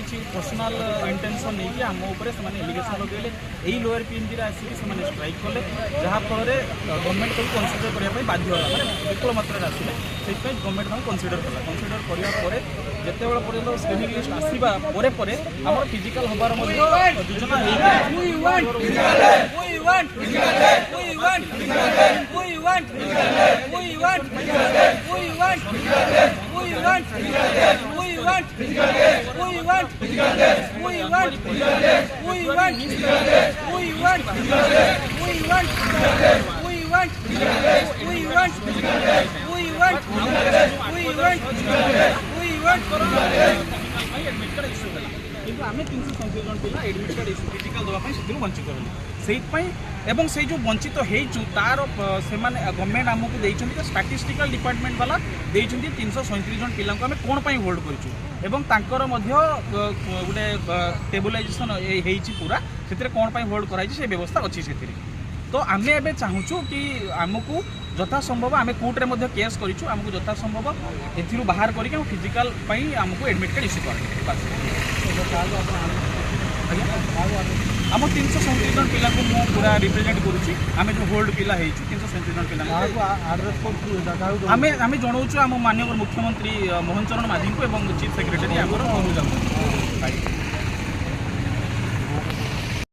किसी personal intention नहीं कि आम उपर से एलिगेशन लगे यही लोअर पीएमजी आसिक से स्ट्राइक कले जहाँफल गवर्नमेंट को कनसीडर करने बाध्य है विपुल मात्रा आसिले से गवर्नमेंट को कनसीडर कला कनसीडर करार जिते पर्यटन स्क्रीनिंग लिस्ट आसवा आम फिजिकाल हबार किंतु आम 337 जन पिला एडमिट कार्ड इश्यू फिजिकल देवाई से वंचित एवं से जो वंचित हो तार से गवर्नमेंट आमको देते स्टाटिस्टिकल डिपार्टमेंट वाला देते 337 जन पिला आम कौन पर होल्ड कर गोटे टेबुलाइजेसन पूरा से कौन पर होल्ड कर व्यवस्था अच्छी से तो आम ए चाहूँ कि आमको यथासंभव आम कोर्टे में केस करूँ आमको यथासंभव ए बाहर करके फिजिकाल आमको एडमिट कार्ड इश्यू कर आम 337 जन पिला पूरा रिप्रेजेंट करुँची आम जो होल्ड पिला 337 जन पिला आम जनाऊँ आम माननीय मुख्यमंत्री मोहन चरण मांझी को चीफ सेक्रेटरी आम अनुरोध